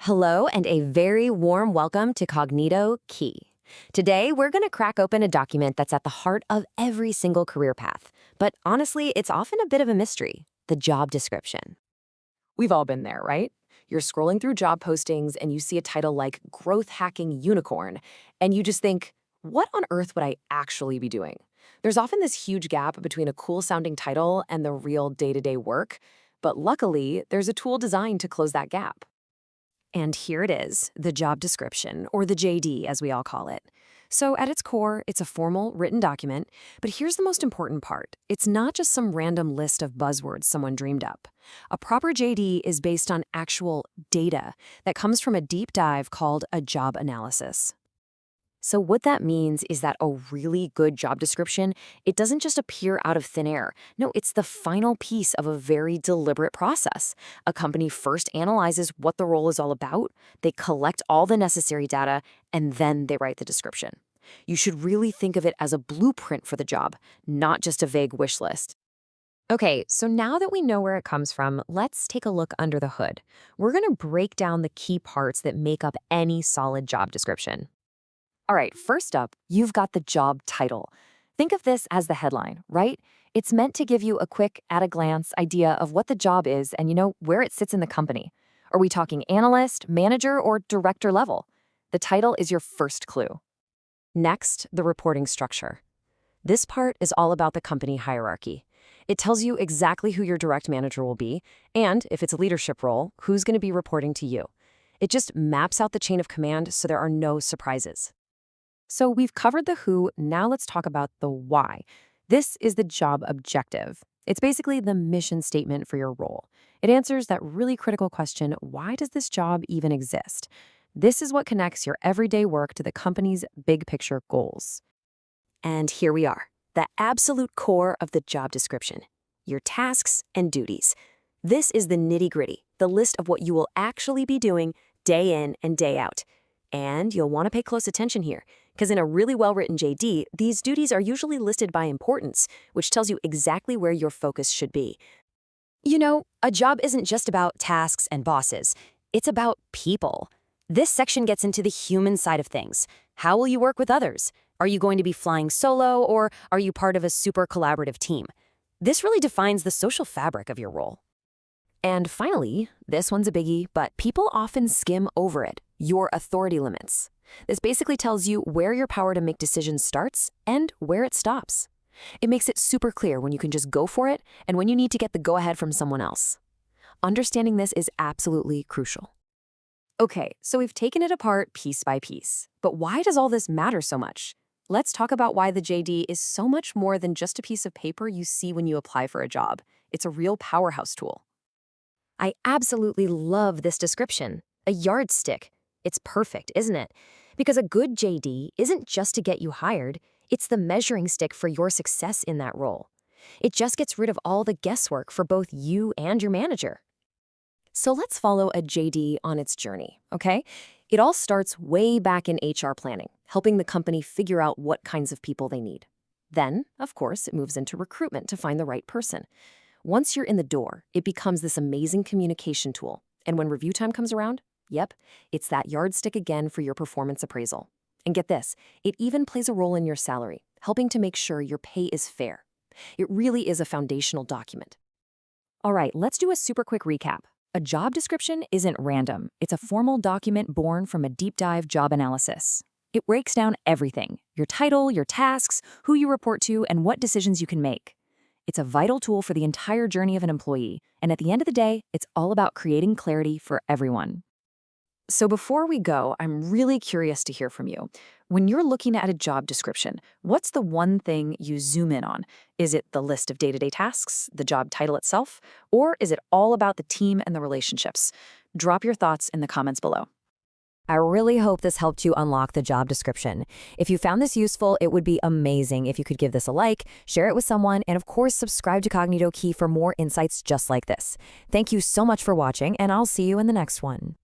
Hello and a very warm welcome to Cognito Key. Today, we're going to crack open a document that's at the heart of every single career path. But honestly, it's often a bit of a mystery, the job description. We've all been there, right? You're scrolling through job postings and you see a title like Growth Hacking Unicorn, and you just think, what on earth would I actually be doing? There's often this huge gap between a cool sounding title and the real day-to-day work, but luckily, there's a tool designed to close that gap. And here it is, the job description, or the JD as we all call it. So at its core, it's a formal, written document, but here's the most important part. It's not just some random list of buzzwords someone dreamed up. A proper JD is based on actual data that comes from a deep dive called a job analysis. So what that means is that a really good job description, it doesn't just appear out of thin air. No, it's the final piece of a very deliberate process. A company first analyzes what the role is all about, they collect all the necessary data, and then they write the description. You should really think of it as a blueprint for the job, not just a vague wish list. Okay, so now that we know where it comes from, let's take a look under the hood. We're going to break down the key parts that make up any solid job description. All right, first up, you've got the job title. Think of this as the headline, right? It's meant to give you a quick, at-a-glance idea of what the job is and, where it sits in the company. Are we talking analyst, manager, or director level? The title is your first clue. Next, the reporting structure. This part is all about the company hierarchy. It tells you exactly who your direct manager will be, and if it's a leadership role, who's going to be reporting to you. It just maps out the chain of command so there are no surprises. So we've covered the who, now let's talk about the why. This is the job objective. It's basically the mission statement for your role. It answers that really critical question, why does this job even exist? This is what connects your everyday work to the company's big picture goals. And here we are, the absolute core of the job description, your tasks and duties. This is the nitty-gritty, the list of what you will actually be doing day in and day out. And you'll want to pay close attention here, because in a really well-written JD, these duties are usually listed by importance, which tells you exactly where your focus should be. A job isn't just about tasks and bosses. It's about people. This section gets into the human side of things. How will you work with others? Are you going to be flying solo, or are you part of a super collaborative team? This really defines the social fabric of your role. And finally, this one's a biggie, but people often skim over it, your authority limits. This basically tells you where your power to make decisions starts and where it stops. It makes it super clear when you can just go for it and when you need to get the go-ahead from someone else. Understanding this is absolutely crucial. Okay, so we've taken it apart piece by piece. But why does all this matter so much? Let's talk about why the JD is so much more than just a piece of paper you see when you apply for a job. It's a real powerhouse tool. I absolutely love this description, a yardstick. It's perfect, isn't it? Because a good JD isn't just to get you hired, it's the measuring stick for your success in that role. It just gets rid of all the guesswork for both you and your manager. So let's follow a JD on its journey, okay? It all starts way back in HR planning, helping the company figure out what kinds of people they need. Then, of course, it moves into recruitment to find the right person. Once you're in the door, it becomes this amazing communication tool. And when review time comes around, yep, it's that yardstick again for your performance appraisal. And get this, it even plays a role in your salary, helping to make sure your pay is fair. It really is a foundational document. All right, let's do a super quick recap. A job description isn't random. It's a formal document born from a deep dive job analysis. It breaks down everything, your title, your tasks, who you report to, and what decisions you can make. It's a vital tool for the entire journey of an employee, and at the end of the day, it's all about creating clarity for everyone. So before we go, I'm really curious to hear from you. When you're looking at a job description, what's the one thing you zoom in on? Is it the list of day-to-day tasks, the job title itself, or is it all about the team and the relationships? Drop your thoughts in the comments below. I really hope this helped you unlock the job description. If you found this useful, it would be amazing if you could give this a like, share it with someone, and of course, subscribe to Cognito Key for more insights just like this. Thank you so much for watching, and I'll see you in the next one.